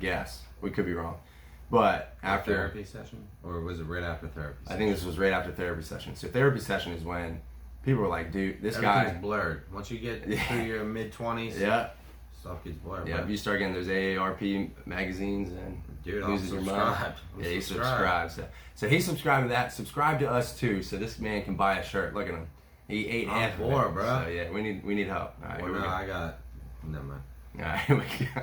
guess. We could be wrong. But after therapy session, or was it right after therapy session? I think this was right after therapy session. So therapy session is when people were like, dude, this guy... Everything's blurred. Once you get through your mid-20s, yeah, stuff gets blurred. yeah. Bro. You start getting those AARP magazines and Dude, loses your mind. I'm Yeah, he subscribed. subscribes. So he subscribed to that. Subscribe to us too. So this man can buy a shirt. Look at him. He ate I'm half poor, of it. bro. So yeah, we need help. All right, Well, here we no, go. I got... Never mind. All right, here we go.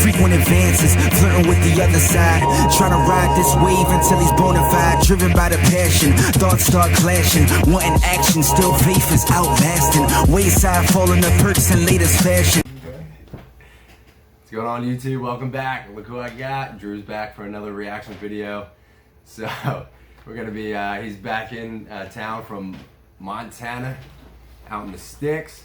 Frequent advances, flirting with the other side. Trying to ride this wave until he's bona fide. Driven by the passion, thoughts start clashing. Wanting action, still faith is outlasting. Wayside falling the perks in latest fashion. What's going on, YouTube? Welcome back. Look who I got. Drew's back for another reaction video. So we're gonna be he's back in town from Montana, out in the sticks.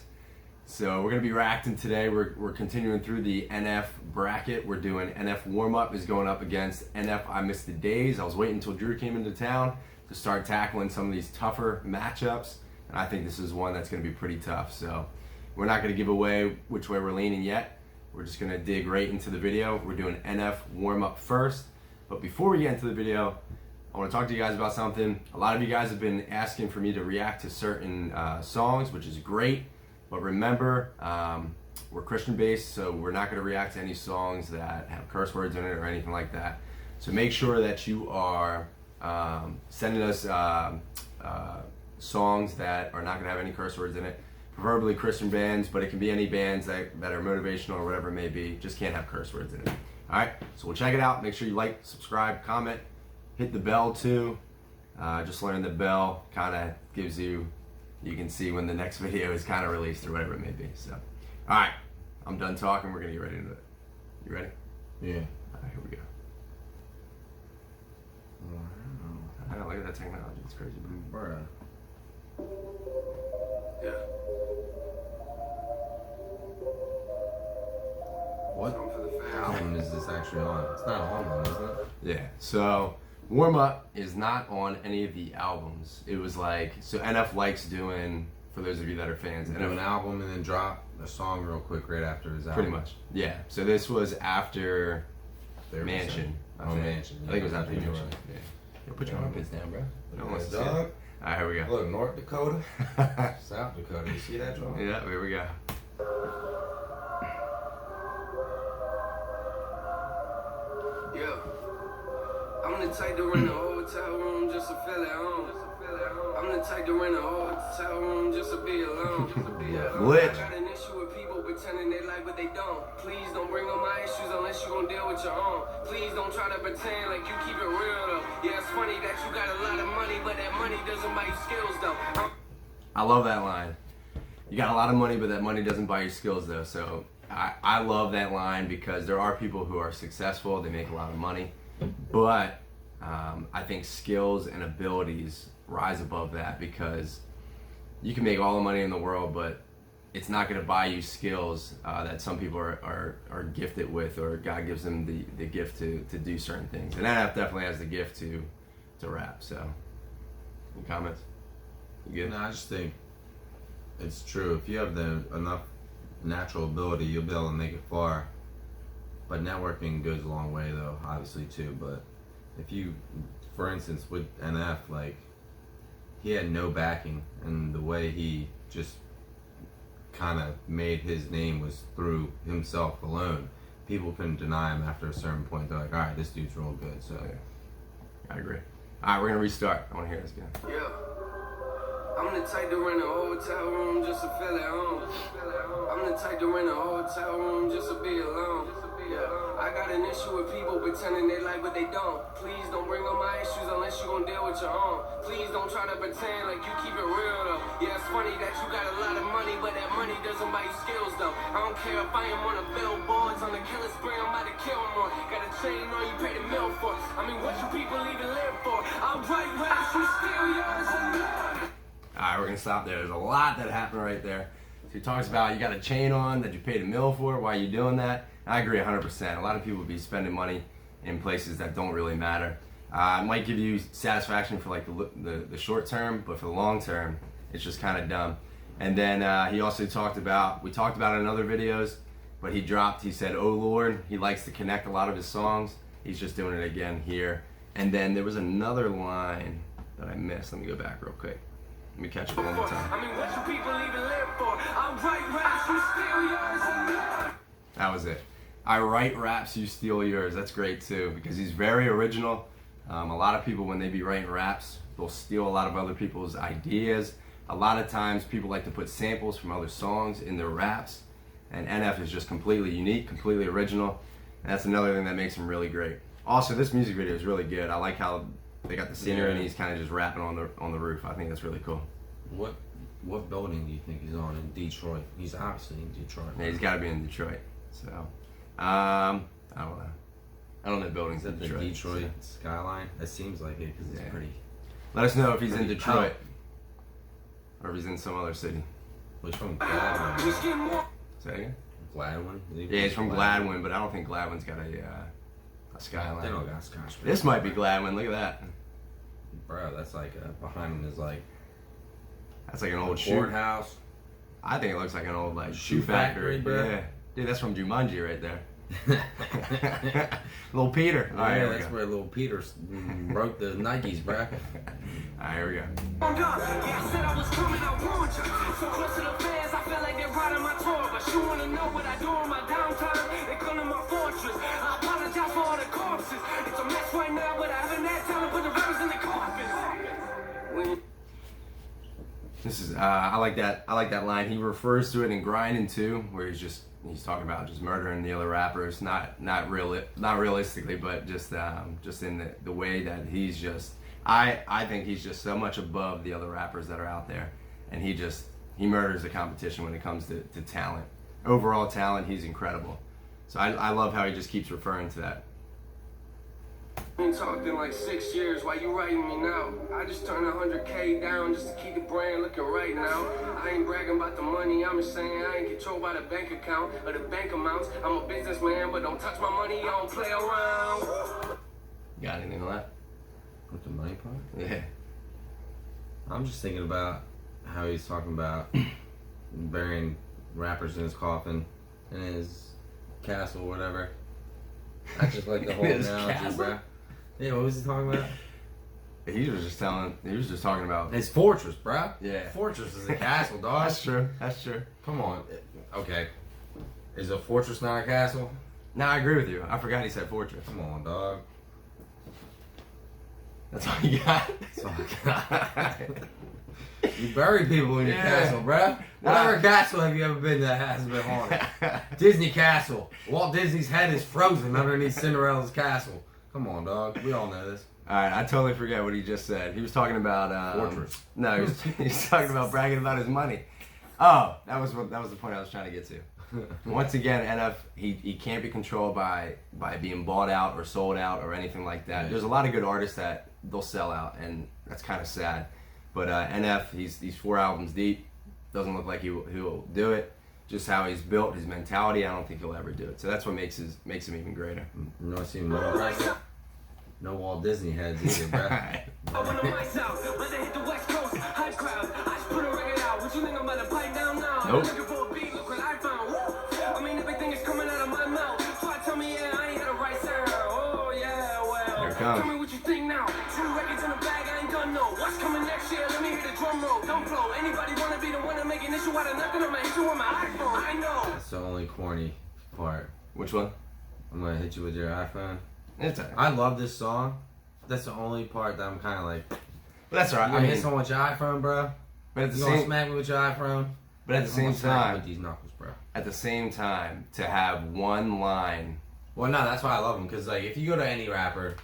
So we're gonna be reacting today. We're continuing through the NF bracket. We're doing NF warm-up is going up against NF I Missed the Days. I was waiting until Drew came into town to start tackling some of these tougher matchups, and I think this is one that's gonna be pretty tough. So we're not gonna give away which way we're leaning yet. We're just gonna dig right into the video. We're doing NF warm-up first. But before we get into the video, I wanna talk to you guys about something. A lot of you guys have been asking for me to react to certain songs, which is great. But remember, we're Christian based, so we're not gonna react to any songs that have curse words in it or anything like that. So make sure that you are sending us songs that are not gonna have any curse words in it. Preferably Christian bands, but it can be any bands that are motivational or whatever it may be. Just can't have curse words in it. All right, so we'll check it out. Make sure you like, subscribe, comment, hit the bell too. Just learning the bell kind of gives you can see when the next video is kind of released or whatever it may be. So, all right, I'm done talking. We're gonna get right into it. You ready? Yeah. All right, here we go. I don't look at that technology. It's crazy, bro. Bruh. Yeah. What album is this actually on? It's not on one, isn't it? Yeah. So warm up is not on any of the albums. It was like, so NF likes doing, for those of you that are fans, Do NF an album and then drop a song real quick right after his album. pretty much. Yeah. So this was after There we Mansion. go. I Oh, think. Mansion. I think it was after You're Mansion. right. Yeah. Yo, put your armpits down, bro. No one wants to see it. Dog. All right, here we go. Look, North Dakota, South Dakota. You see that drawing? Yeah, here we go. Yeah, I'm the type to rent a hotel room just to feel at home. I'm the type to rent a hotel room just to be alone. Lit. I got an issue with people pretending they like but they don't. Please don't bring up my issues unless you gon' deal with your own. Please don't try to pretend like you keep it real though. Yeah, it's funny that you got a lot of money, but that money doesn't buy you skills though. I love that line. You got a lot of money, but that money doesn't buy you skills though. So I love that line because there are people who are successful, they make a lot of money, but I think skills and abilities rise above that, because you can make all the money in the world, but it's not going to buy you skills that some people are gifted with, or God gives them the gift to do certain things. And NF definitely has the gift to rap. So, any comments? You good? No, I just think it's true. If you have enough natural ability, you'll be able to make it far. But networking goes a long way, though, obviously too. But if you, for instance, with NF, like, he had no backing, and the way he just kind of made his name was through himself alone. People couldn't deny him after a certain point. They're like, all right, this dude's real good. So Yeah, I agree. All right, we're gonna restart. I want to hear this again. Yeah. I'm the type to rent a hotel room just to feel at home. I'm the type to rent a hotel room just to be alone. Yeah. I got an issue with people pretending they like but they don't. Please don't bring up my issues unless you gon' deal with your own. Please don't try to pretend like you keep it real though. Yeah, it's funny that you got a lot of money, but that money doesn't buy you skills though. I don't care if I am on the billboards, on the killer spree, I'm about to kill more. Got a chain on, you pay the mill for. I mean, what you people even live for? I'll write raps, you steal yours and more. All right, we're gonna stop there. There's a lot that happened right there. So he talks about you got a chain on that you paid a mill for. Why are you doing that? And I agree 100%. A lot of people be spending money in places that don't really matter. It might give you satisfaction for like the short term, but for the long term, it's just kind of dumb. And then he also talked about, we talked about it in other videos, but he said, "Oh Lord," he likes to connect a lot of his songs. He's just doing it again here. And then there was another line that I missed. Let me go back real quick. Let me catch it one more time. I mean, what you people even live for? I'll write raps, you steal yours and That was it. I write raps, you steal yours. That's great too, because he's very original. A lot of people, when they be writing raps, they'll steal a lot of other people's ideas. A lot of times people like to put samples from other songs in their raps, and NF is just completely unique, completely original, and that's another thing that makes him really great. Also, this music video is really good. I like how they got the scenery and he's kind of just rapping on the roof. I think that's really cool. What building do you think he's on in Detroit? He's obviously in Detroit. Yeah, he's got to be in Detroit. So, I don't know. I don't know buildings Is that in the Detroit. Detroit skyline? That seems like it because it's Yeah. pretty. Let us know if he's in Pretty Detroit or if he's in some other city. Which from we Gladwin? get more. Say that again? Gladwin? Is he Yeah, he's from Gladwin? Gladwin, but I don't think Gladwin's got a They skyline. don't got skyscrapers. This might be Gladwin. Look at that. Bro, that's like behind him is like That's like an old shoe. courthouse. I think it looks like an old like Shoe shoe factory. factory, bro. Yeah, dude, that's from Jumanji right there. Little Peter. All right, Yeah, here we that's go. where little Peter broke the Nikes, bro. All right, here we go. I'm done. Yeah, I said I was coming, I warned you. So close to the fans, I feel like they're riding my tour. But you wanna know what I do in my downtime? They come to my fortress. I apologize for all the corpses. It's a mess right now, but I haven't had time to put the rappers in the coffin. This is I like that. I like that line. He refers to it in Grinding too, where he's talking about just murdering the other rappers, not realistically, but just in the way that he's just. I think he's just so much above the other rappers that are out there, and he murders the competition when it comes to talent. Overall talent, he's incredible. So I love how he just keeps referring to that. Been talked in like 6 years. Why you writing me now? I just turned 100K down just to keep the brand looking right now. I ain't bragging about the money. I'm just saying I ain't controlled by the bank account or the bank amounts. I'm a businessman, but don't touch my money. I don't play around. Got anything on that? With the money part? Yeah. I'm just thinking about how he's talking about burying rappers in his coffin in his castle or whatever. I just like the whole His analogy, castle? bro. Yeah, what was he talking about? He was just talking about. His fortress, bro. Yeah. Fortress is a castle, dog. That's true. That's true. Come on. Okay. Is a fortress not a castle? No, I agree with you. I forgot he said fortress. Come on, dog. That's all you got. That's all I You bury people in your Yeah. castle, bruh. Whatever castle have you ever been that has been haunted? Disney Castle. Walt Disney's head is frozen underneath Cinderella's castle. Come on, dog. We all know this. All right, I totally forget what he just said. He was talking about Fortress. No, he was talking about bragging about his money. Oh, that was the point I was trying to get to. Once again, NF he can't be controlled by being bought out or sold out or anything like that. Yeah. There's a lot of good artists that they'll sell out, and that's kind of sad. But NF, he's 4 albums deep. Doesn't look like he'll do it. Just how he's built, his mentality, I don't think he'll ever do it. So that's what makes him even greater. You know, I seen more impressive. No Walt Disney heads either, bruh. Open the mics out, let it hit the West Coast. Hype crowd, I just put a record out. What you think I'm about to pipe down now? Nope. Looking for a beat, look what I found. Woo! I mean, everything is coming out of my mouth. So I tell me, yeah, I ain't had a right sound. Oh, yeah, well. Here it comes. Tell me what you think now. 2 records in the bag, I ain't done no. What's coming next year? Let me hear the drum roll. Don't flow. Anybody wanna be the one to make an issue out of nothing? I'ma hit you with my iPhone. I know. That's the only corny part. Which one? I'm gonna hit you with your iPhone. It's all right. I love this song. That's the only part that I'm kind of like, But that's all right. you I gonna mean, hit someone with your iPhone, bro? but at the You gonna same smack me with your iPhone? but at the I'm same gonna smack you with time, these knuckles, bro. at the same time, to have one line. Well, no, that's why I love them. Because, like, if you go to any rapper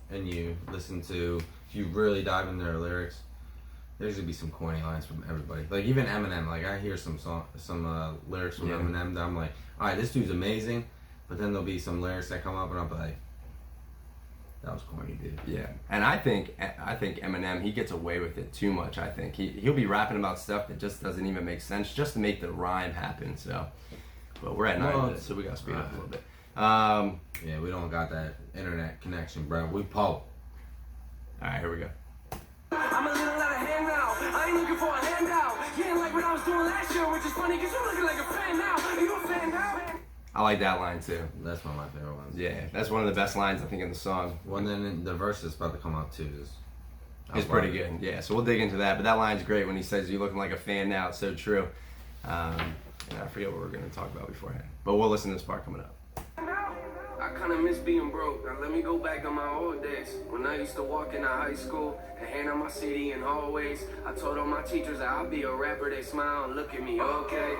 and you listen to, if you really dive into their lyrics, there's going to be some corny lines from everybody. Like, even Eminem. Like, I hear some lyrics from Yeah. Eminem that I'm like, all right, this dude's amazing. But then there'll be some lyrics that come up and I'm like, that was corny, dude. Yeah, and I think Eminem, he gets away with it too much. I think he'll be rapping about stuff that just doesn't even make sense, just to make the rhyme happen. So, but we're at 9 minutes, so we gotta speed up a little bit. Yeah, we don't got that internet connection, bro. We Poe. All right, here we go. I'm a little out of hand now. I ain't looking for a handout. You ain't like what I was doing last year, which is funny because you're looking like a fan now. Are you a fan now? I like that line too. That's one of my favorite ones. Yeah, that's one of the best lines I think in the song. Well, then the verse that's about to come up too is. It's pretty good. Yeah, so we'll dig into that. But that line's great when he says, "You're looking like a fan now." It's so true. And I forget what we're going to talk about beforehand. But we'll listen to this part coming up. I kinda miss being broke. Now let me go back to my old days when I used to walk into high school and hand out my CD in hallways. I told all my teachers that I'll be a rapper. They smile and look at me. Okay,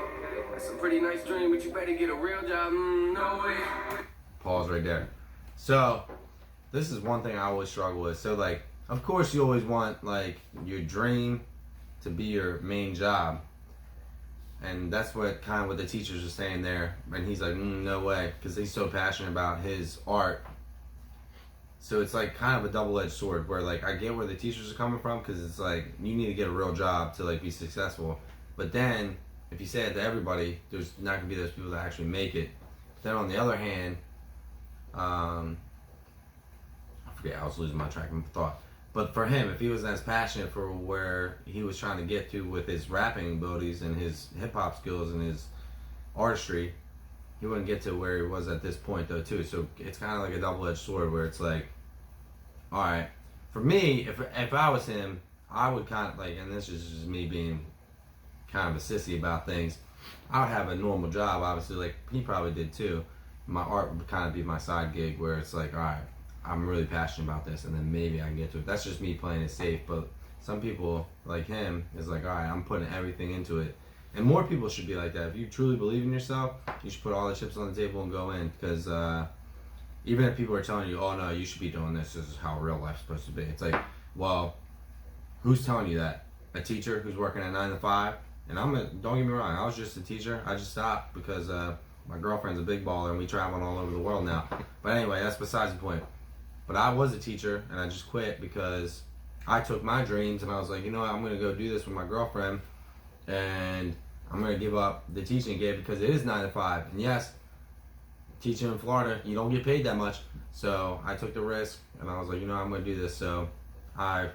that's a pretty nice dream, but you better get a real job. No way. Pause right there. So, this is one thing I always struggle with. So, like, of course, you always want like your dream to be your main job. And that's what kind of what the teachers are saying there. And he's like, no way, because he's so passionate about his art. So it's like kind of a double-edged sword where like I get where the teachers are coming from, because it's like you need to get a real job to like be successful. But then if you say it to everybody, there's not gonna be those people that actually make it. Then on the other hand, I forget, I was losing my track of thought. But for him, if he was as passionate for where he was trying to get to with his rapping abilities and his hip hop skills and his artistry, he wouldn't get to where he was at this point though too. So it's kind of like a double-edged sword where it's like, all right, for me, if I was him, I would kind of like, and this is just me being kind of a sissy about things, I would have a normal job, obviously, like he probably did too. My art would kind of be my side gig where it's like, all right, I'm really passionate about this, and then maybe I can get to it. That's just me playing it safe. But some people like him is like, all right, I'm putting everything into it. And more people should be like that. If you truly believe in yourself, you should put all the chips on the table and go in. Because even if people are telling you, oh no, you should be doing this, this is how real life's supposed to be. It's like, well, who's telling you that? A teacher who's working at 9 to 5? And don't get me wrong, I was just a teacher. I just stopped because my girlfriend's a big baller and we traveling all over the world now. But anyway, that's besides the point. But I was a teacher, and I just quit because I took my dreams, and I was like, you know what, I'm going to go do this with my girlfriend, and I'm going to give up the teaching gig because it is 9 to 5. And yes, teaching in Florida, you don't get paid that much. So I took the risk, and I was like, you know, I'm going to do this. So I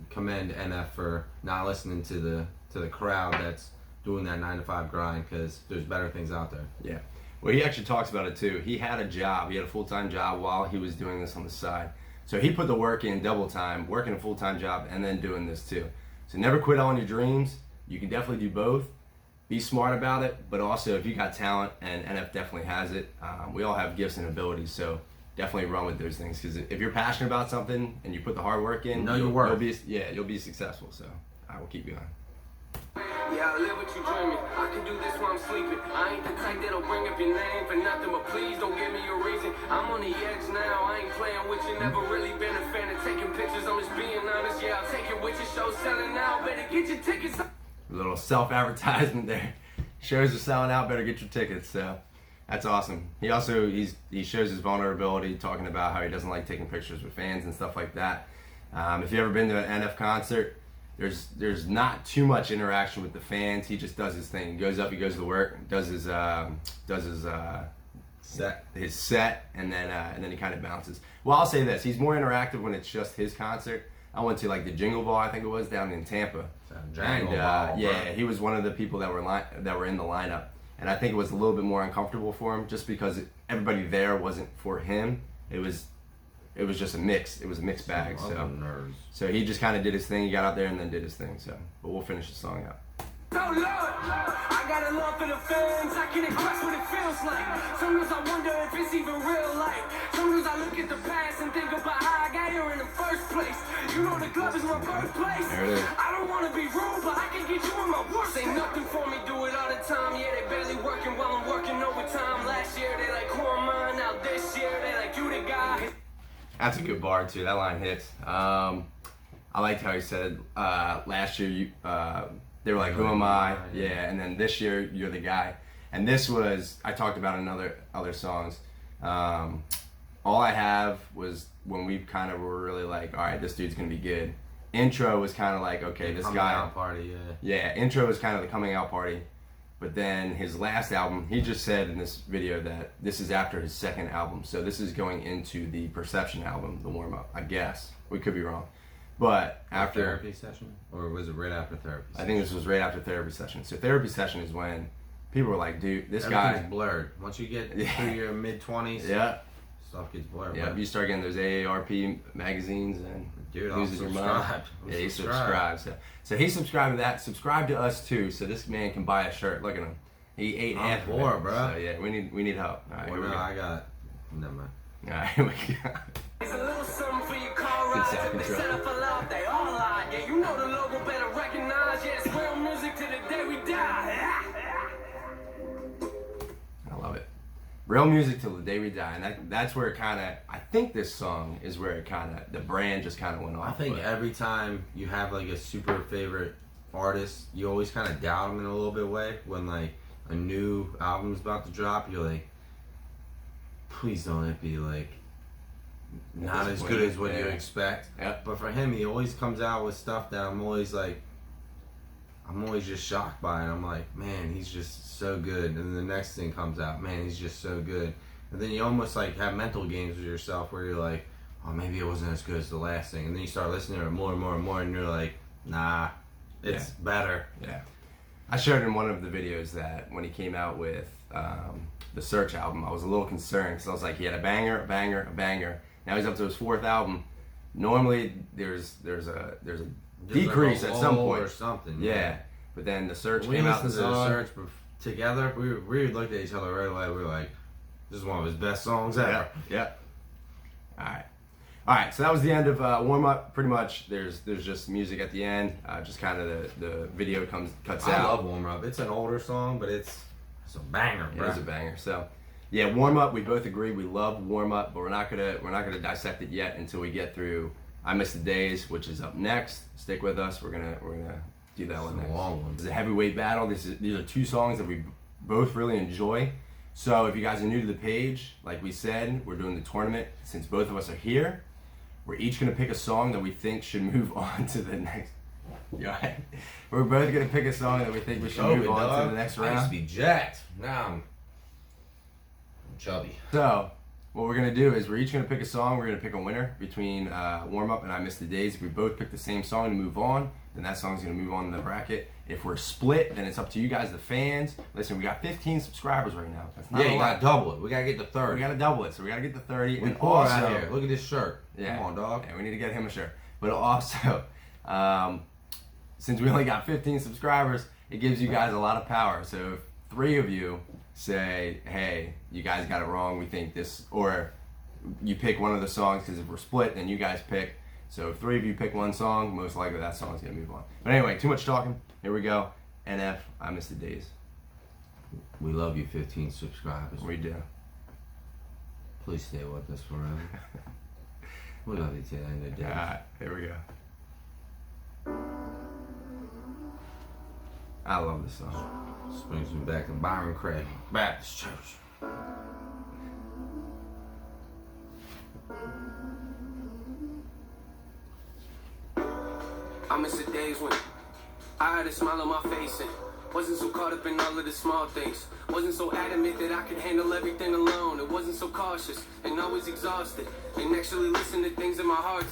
commend NF for not listening to the crowd that's doing that 9 to 5 grind, because there's better things out there. Yeah. Well, he actually talks about it too. He had a job. He had a full-time job while he was doing this on the side. So he put the work in double time, working a full-time job and then doing this too. So never quit on your dreams. You can definitely do both. Be smart about it, but also if you got talent, and NF definitely has it, we all have gifts and abilities. So definitely run with those things, because if you're passionate about something and you put the hard work in, you'll be successful. So I will keep going. Yeah, I live what you dreaming. I can do this while I'm sleeping. I ain't the type that'll bring up your name for nothing, but please don't give me a reason. I'm on the edge now. I ain't playing with you. Never really been a fan of taking pictures. I'm just being honest. Yeah, I'll take it with your show selling out. Better get your tickets. A little self-advertisement there. Shows are selling out. Better get your tickets. So that's awesome. He also he shows his vulnerability, talking about how he doesn't like taking pictures with fans and stuff like that. If you've ever been to an NF concert, there's not too much interaction with the fans. He just does his thing. He goes up, he goes to work, does his set, and then he kind of bounces. Well, I'll say this: he's more interactive when it's just his concert. I went to like the Jingle Ball, I think it was, down in Tampa, he was one of the people that were in the lineup, and I think it was a little bit more uncomfortable for him just because everybody there wasn't for him. It was just a mix. It was a mixed bag. So he just kind of did his thing. He got out there and then did his thing. So, but we'll finish the song out. So Lord, I got a love for the fans. I can express what it feels like. Sometimes I wonder if it's even real life. Sometimes I look at the past and think about how I got here in the first place. You know the club is my birthplace. There it is. I don't want to be rude, but I can get you in my worst. Ain't nothing for me, do it all the time. Yeah, they barely working while I'm working overtime. Last year they like, who am I? Now this year they like, you the guy. That's a good bar too. That line hits. I liked how he said last year they were like, who am I? Yeah, and then this year you're the guy. And this was, I talked about in other songs. All I Have was when we kind of were really like, all right, this dude's gonna be good. Intro was kind of like, okay, this guy. Coming out party, yeah. Intro was kind of the coming out party. But then his last album, he just said in this video that this is after his second album. So this is going into the Perception album, the warm-up, I guess. We could be wrong. But after... Therapy session? Or was it right after therapy session? I think this was right after Therapy Session. So Therapy Session is when people were like, dude, this Everything's guy. blurred. Once you get Yeah. through your mid-20s, Yeah, stuff gets blurred. yeah. bro. You start getting those AARP magazines and Dude, I'm loses your mind. subscribed. I'm Yeah, he subscribed. subscribes. So he subscribed to that. Subscribe to us too, so this man can buy a shirt. Look at him. He ate I'm half of poor, it. bro. So yeah, we need help. All right, Well, here we no, go. I got. Never mind. All right, here we go. It's a little something for your car Good rides. sound If they control. set up a lot, they all lie. Yeah, you know the logo better recognize. Yeah, it's real music to the day we die. I love it. Real music till the day we die, and that's where it kind of. I think this song is where it kind of the brand just kind of went off. I think but- every time you have like a super favorite artist, you always kind of doubt them in a little bit way. When like a new album's about to drop, you're like, please don't it be like not as good as what you Yeah. expect. Yeah. But for him, he always comes out with stuff that I'm always just shocked by, and I'm like, man, he's just so good. And then the next thing comes out, man, he's just so good. And then you almost like have mental games with yourself where you're like, oh, maybe it wasn't as good as the last thing. And then you start listening to it more and more and more, and you're like, nah, it's better. Yeah. I shared in one of the videos that when he came out with the Search album, I was a little concerned because I was like, he had a banger, a banger, a banger. Now he's up to his 4th album. Normally there's a Just decrease like a at some lull point. or something. Yeah. But then the Search When we came out listened the to the song. Search together, we looked at each other right away. We were like, this is one of his best songs ever. Yeah. All right. So that was the end of warm up. Pretty much, there's just music at the end. Just kind of the video cuts I out. love Warm Up. It's an older song, but it's a banger, It bro. is a banger. So, yeah, warm up. We both agree we love warm up, but we're not gonna dissect it yet until we get through I Miss the Days, which is up next. Stick with us. We're gonna do that one It's a next. long one. It's a heavyweight battle. These are 2 songs that we both really enjoy. So if you guys are new to the page, like we said, we're doing the tournament. Since both of us are here, we're each gonna pick a song that we think should move on to the next. Yeah, we're both gonna pick a song that we think we should move on to the next I used round. to be jacked. Now I'm chubby. So, what we're gonna do is we're each gonna pick a song. We're gonna pick a winner between Warm Up and I Miss the Days. If we both pick the same song to move on, then that song's gonna move on in the bracket. If we're split, then it's up to you guys, the fans. Listen, we got 15 subscribers right now. That's not Yeah, a you lot. gotta double it. We gotta get to 30. We gotta double it, so we gotta get to 30. We and poor also, out here. Look at this shirt. yeah, Come on, dog. Yeah, we need to get him a shirt. But also, since we only got 15 subscribers, it gives you guys a lot of power. So if 3 of you say, hey, you guys got it wrong, we think this, or you pick one of the songs, because if we're split, then you guys pick. So if 3 of you pick one song, most likely that song's gonna move on. But anyway, too much talking. Here we go. NF, I Miss the Days. We love you, 15 subscribers. We do. Please stay with us forever. We love you to the end of the day. Alright, here we go. I love this song. This brings me back to Byron Craig Baptist Church. I miss the days when I had a smile on my face and wasn't so caught up in all of the small things. Wasn't so adamant that I could handle everything alone. It wasn't so cautious and always exhausted. And actually listen to things in my heart.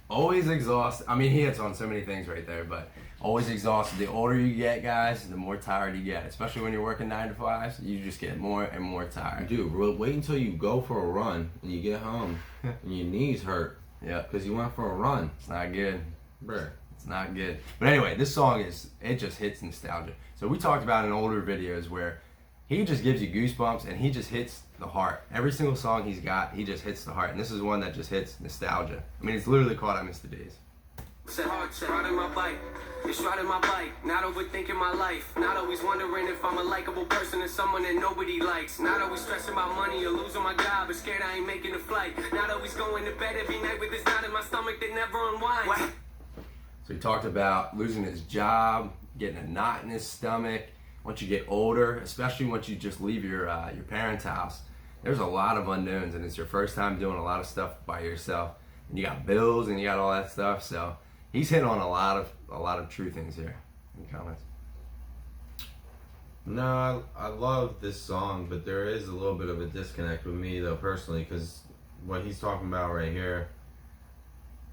Always exhausted. I mean, he hits on so many things right there, but always exhausted. The older you get, guys, the more tired you get. Especially when you're working 9 to 5s, you just get more and more tired. Dude, wait until you go for a run and you get home and your knees hurt Yeah, because you went for a run. it's not good. Bruh. It's not good. But anyway, this song it just hits nostalgia. So we talked about in older videos where he just gives you goosebumps and he just hits the heart. Every single song he's got, he just hits the heart. And this is one that just hits nostalgia. I mean, it's literally called I Miss the Days. Said hard, riding my bike. It's riding my bike. Not overthinking my life. Not always wondering if I'm a likable person or someone that nobody likes. Not always stressing about money or losing my job, but scared I ain't making a flight. Not always going to bed every night with this knot in my stomach that never unwinds. So he talked about losing his job, getting a knot in his stomach. Once you get older, especially once you just leave your parents' house, there's a lot of unknowns, and it's your first time doing a lot of stuff by yourself, and you got bills and you got all that stuff. So he's hitting on a lot of true things here. Any comments? No, I love this song, but there is a little bit of a disconnect with me though personally, because what he's talking about right here,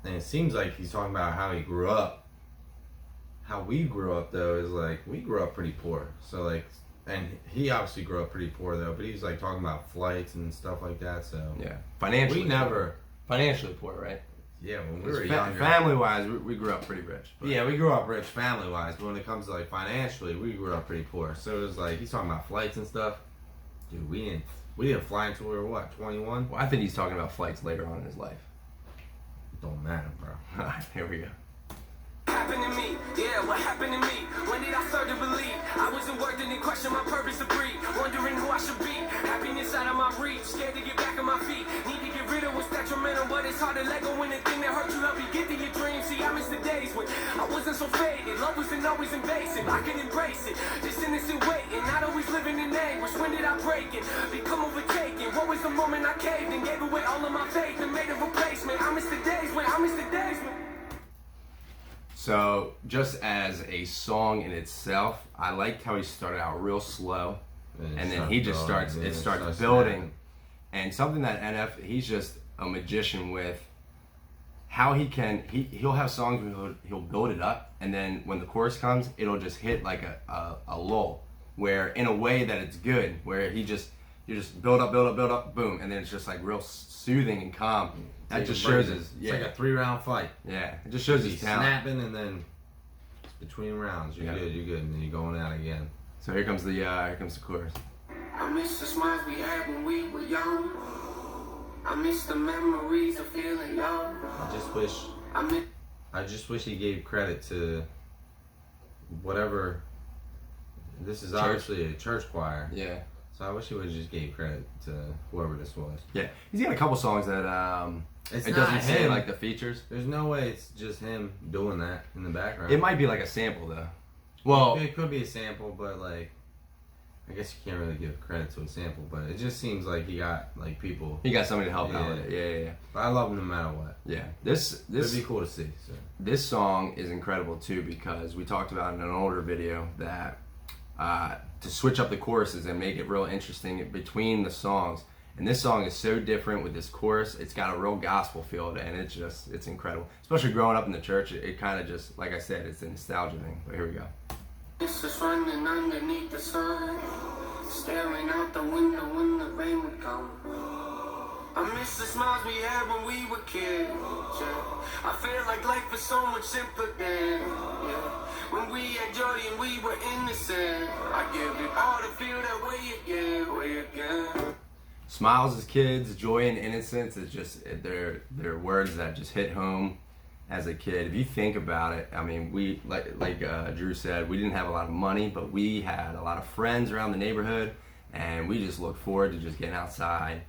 and it seems like he's talking about how he grew up. How we grew up though is like we grew up pretty poor, so like and he obviously grew up pretty poor though, but he was like talking about flights and stuff like that. So Yeah, financially. we never, financially poor, right? yeah, when we were younger, Family-wise, we grew up pretty rich. But yeah, we grew up rich family wise, but when it comes to like financially, we grew up pretty poor. So it was like he's talking about flights and stuff. Dude, we didn't fly until we were what, 21? Well, I think he's talking about flights later on in his life. Don't matter, bro. All right, here we go. Happened to me, yeah, what happened to me? When did I start to believe? I wasn't worth it and question my purpose to breathe. Wondering who I should be. Happiness out of my reach, scared to get back on my feet. Need to get rid of what's detrimental, but it's hard to let go when the thing that hurt you help you get to your dreams. See, I miss the days when I wasn't so faded. Love wasn't always invasive. I could embrace it, just innocent waiting. Not always living in anguish. When did I break it? Become overtaken. What was the moment I caved and gave away all of my faith and made a replacement? I miss the days when So, just as a song in itself, I liked how he started out real slow, and then he just starts building. And something that NF, he's just a magician with how he'll have songs where he'll build it up, and then when the chorus comes, it'll just hit like a lull, where in a way that it's good, where you just build up, boom, and then it's just like real soothing and calm. That just shows his, It's like a 3-round fight. Yeah, it just shows his He's talent. snapping, and then between rounds, you're good, and then you're going out again. So here comes the chorus. I miss the smiles we had when we were young. I miss the memories of feeling young. I just wish he gave credit to whatever. This is obviously a church choir. Yeah. So I wish he would have just gave credit to whoever this was. Yeah, he's got a couple songs that It's it not doesn't say him. like the features. There's no way it's just him doing that in the background. It might be like a sample though. Well, it could be a sample, but like, I guess you can't really give credit to a sample. But it just seems like he got like people. he got somebody to help out Yeah. with it. Yeah. But I love him no matter what. Yeah. This It'd be cool to see. So. this song is incredible too because we talked about in an older video that to switch up the choruses and make it real interesting between the songs. And this song is so different with this chorus. It's got a real gospel feel to it, and it's incredible. Especially growing up in the church, it kind of just, like I said, it's a nostalgia thing. But here we go. It's just running underneath the sun, staring out the window when the rain would come. I miss the smiles we had when we were kids. Yeah. I feel like life was so much simpler then. Yeah. When we had joy and we were innocent. I give it all to feel that way again. Smiles as kids, joy and innocence is just they're words that just hit home as a kid. If you think about it, I mean, we like Drew said, we didn't have a lot of money, but we had a lot of friends around the neighborhood, and we just looked forward to just getting outside,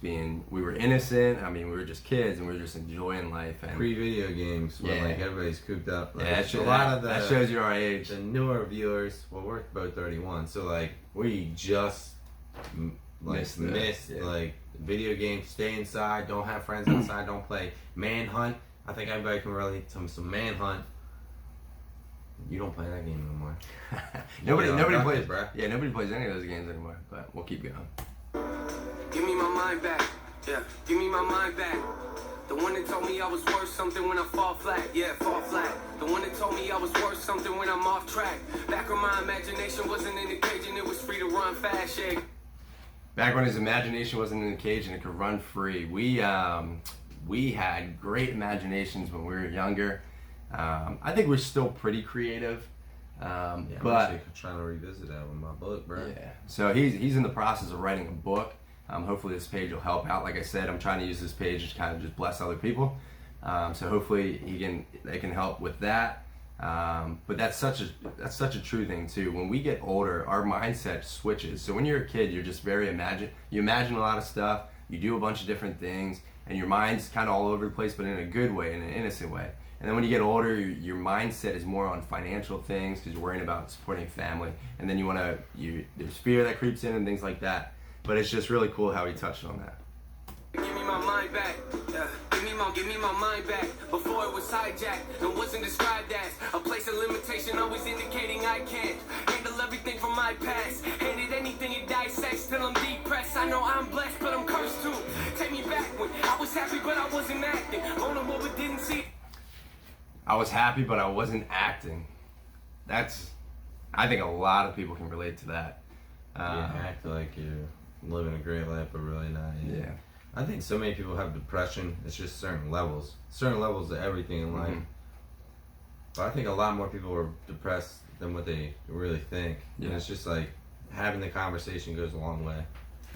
we were innocent. I mean, we were just kids, and we were just enjoying life. And Pre-video games when Yeah. like everybody's cooped up. Like, yeah, that shows you our age. The newer viewers, well, we're both 31, so like we just missed yeah. like video games. Stay inside, don't have friends outside, don't play Manhunt. I think everybody can relate to some Manhunt. You don't play that game anymore. nobody plays, bruh. Yeah, nobody plays any of those games anymore. But we'll keep going. Give me my mind back, yeah, give me my mind back. The one that told me I was worth something when I fall flat, yeah, fall flat. The one that told me I was worth something when I'm off track. Back when my imagination wasn't in the cage and it was free to run fast, yeah. Back when his imagination wasn't in the cage and it could run free. We had great imaginations when we were younger. I think we're still pretty creative. I'm but actually trying to revisit that with my book, bro. yeah, so he's in the process of writing a book. Hopefully this page will help out. Like I said, I'm trying to use this page to kind of just bless other people. So hopefully they can help with that. But that's such a true thing too. When we get older, our mindset switches. So when you're a kid, you're just very you imagine a lot of stuff, you do a bunch of different things, and your mind's kind of all over the place, but in a good way, in an innocent way. And then when you get older, your mindset is more on financial things because you're worrying about supporting family, and then there's fear that creeps in and things like that. But it's just really cool how he touched on that. Give me my mind back, yeah. Give me my mind back. Before it was hijacked and wasn't described as a place of limitation, always indicating I can't handle everything from my past. Hated anything it dissects till I'm depressed. I know I'm blessed, but I'm cursed too. Take me back when I was happy, but I wasn't acting. Vulnerable, but didn't see. I was happy, but I wasn't acting. I think a lot of people can relate to that. You act like you're living a great life, but really not. Yeah. I think so many people have depression. It's just certain levels of everything in life. But I think a lot more people are depressed than what they really think. Yeah. And it's just like having the conversation goes a long way.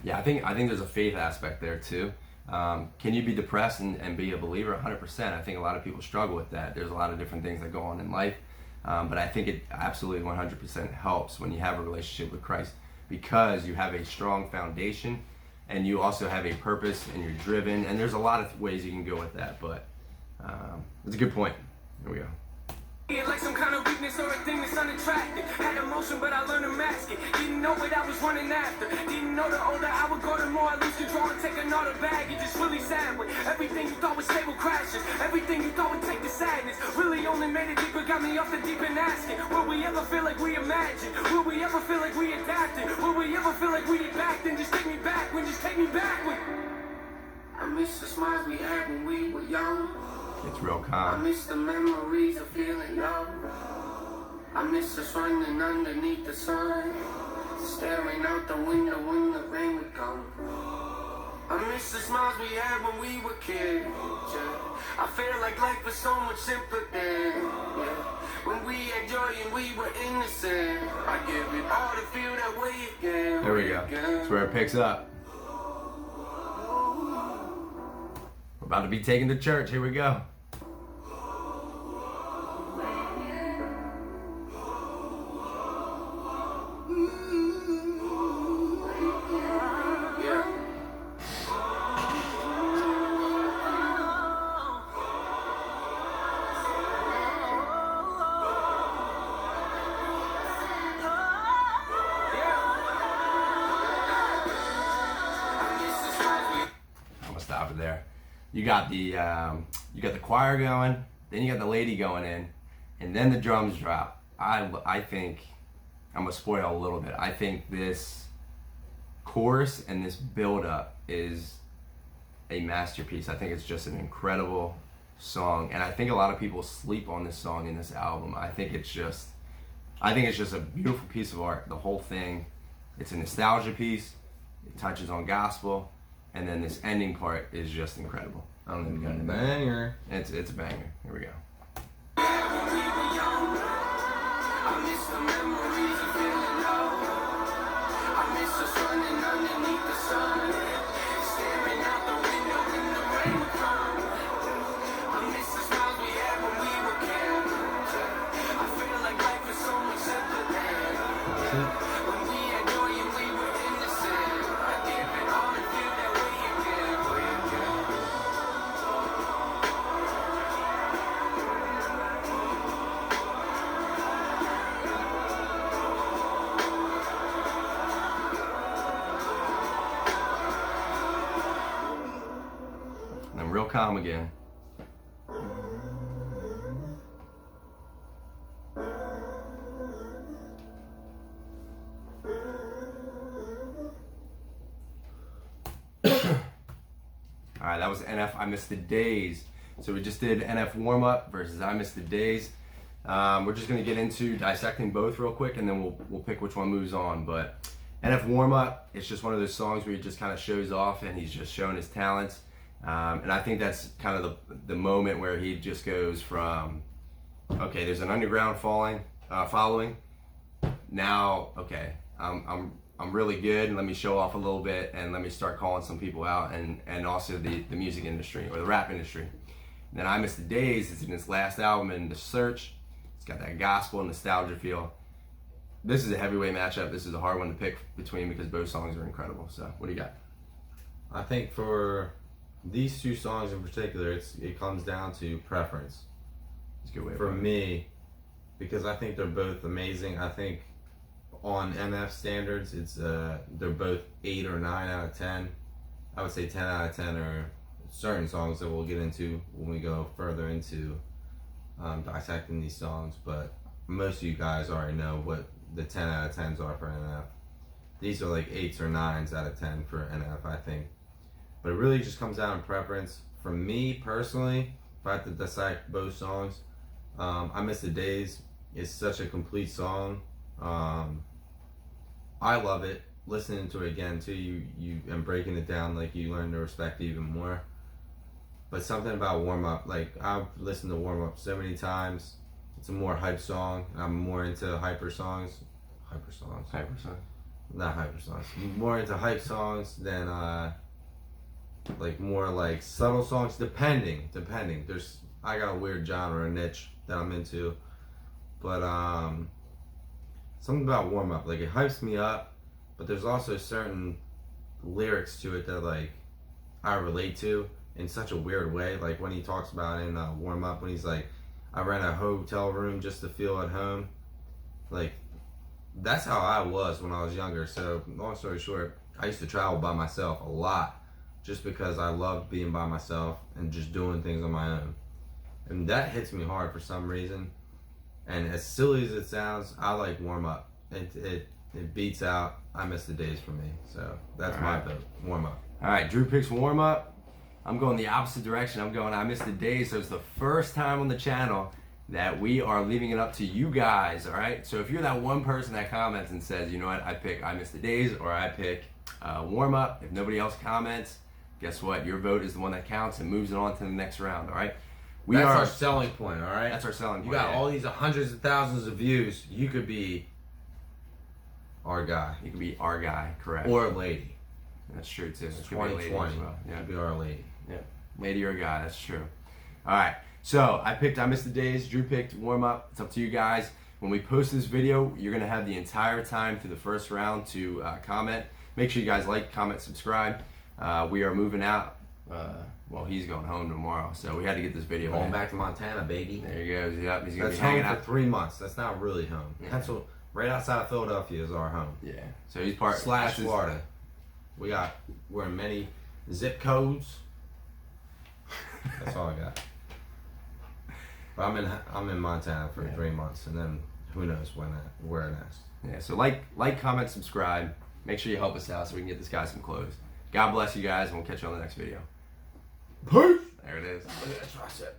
Yeah, I think there's a faith aspect there too. Can you be depressed and be a believer? 100%. I think a lot of people struggle with that. There's a lot of different things that go on in life. But I think it absolutely 100% helps when you have a relationship with Christ, because you have a strong foundation and you also have a purpose and you're driven. And there's a lot of ways you can go with that, but it's a good point. Here we go. Like some kind of weakness or a thing that's unattractive. Had emotion, but I learned to mask it. Didn't know what I was running after. Didn't know the older I would go, the more I lose control and take another bag. It just really sad when everything you thought was stable crashes. Everything you thought would take the sadness really only made it deeper. Got me off the deep end asking, will we ever feel like we imagined? Will we ever feel like we adapted? Will we ever feel like we back? Then just take me back when, just take me back when. I miss the smiles we had when we were young. It's real I calm. miss the memories of feeling love. I miss us running underneath the sun, staring out the window when the rain would come. I miss the smiles we had when we were kids. Yeah. I feel like life was so much simpler then. Yeah. When we had joy and we were innocent. I give it all to feel that way again. There we go. That's where it picks up. We're about to be taken to church. Here we go. Stop it there. You got the choir going, then you got the lady going in, and then the drums drop. I think I'm gonna spoil a little bit. I think this chorus and this build up is a masterpiece. I think it's just an incredible song, and I think a lot of people sleep on this song in this album. I think it's just a beautiful piece of art. The whole thing, it's a nostalgia piece. It touches on gospel. And then this ending part is just incredible. I don't even got it. Banger. It's a banger. Here we go. And I'm real calm again. Alright, that was NF I Miss the Days. So we just did NF warm up versus I Miss the Days. We're just gonna get into dissecting both real quick, and then we'll pick which one moves on. But NF warm up, it's just one of those songs where he just kind of shows off and he's just showing his talents. And I think that's kind of the moment where he just goes from, okay, there's an underground following. Now, okay, I'm really good, and let me show off a little bit, and let me start calling some people out, and also the music industry or the rap industry. And then I Miss the Days is in his last album, In the Search. It's got that gospel nostalgia feel. This is a heavyweight matchup. This is a hard one to pick between because both songs are incredible. So what do you got? I think for these two songs in particular, it comes down to preference. It's a good way for me, because I think they're both amazing. I think on NF standards, it's they're both 8 or 9 out of 10. I would say 10 out of 10 are certain songs that we'll get into when we go further into dissecting these songs. But most of you guys already know what the 10 out of 10s are for NF. These are like 8s or 9s out of 10 for NF, I think. But it really just comes down to preference. For me personally, if I have to dissect both songs, I Miss the Days is such a complete song. I love it. listening to it again too, you and breaking it down, like you learn to respect it even more. But something about warm up, like I've listened to warm up so many times. It's a more hype song. I'm more into hyper songs. Not hyper songs. More into hype songs than like more like subtle songs. Depending. I got a weird genre, a niche that I'm into. But something about warm up, like it hypes me up, but there's also certain lyrics to it that like I relate to in such a weird way. Like when he talks about in warm up, when he's like, I rent a hotel room just to feel at home. Like that's how I was when I was younger. So long story short, I used to travel by myself a lot just because I loved being by myself and just doing things on my own. And that hits me hard for some reason. And as silly as it sounds, I like warm up. It beats out I Miss the Days for me. So that's All my right. vote. Warm up. All right, Drew picks warm up. I'm going the opposite direction. I'm going I Miss the Days. So it's the first time on the channel that we are leaving it up to you guys. All right. So if you're that one person that comments and says, you know what, I pick I Miss the Days or I pick warm up. If nobody else comments, guess what? Your vote is the one that counts and moves it on to the next round. All right. That's our selling point, all right? That's our selling You point. got all these hundreds of thousands of views. You could be our guy. You can be our guy, correct? Or lady. That's true too. It's It could be a lady 2020. as well. Yeah. Could be our lady. Yeah, lady or guy, that's true. All right, so I picked I Miss the Days. Drew picked warm up. It's up to you guys. When we post this video, you're gonna have the entire time through the first round to comment. Make sure you guys like, comment, subscribe. We are moving out. Well, he's going home tomorrow, so we had to get this video Going in. back to Montana, baby. There he goes. Yep, he's gonna That's be hanging home for out. 3 months. That's not really home. Yeah. Right outside of Philadelphia is our home. Yeah, so he's part Slash that's his- Florida. We're in many zip codes. That's all I got. But I'm in Montana for 3 months, and then who knows where next. Yeah, so like, comment, subscribe. Make sure you help us out so we can get this guy some clothes. God bless you guys, and we'll catch you on the next video. Peace. There it is. Look at that tricep.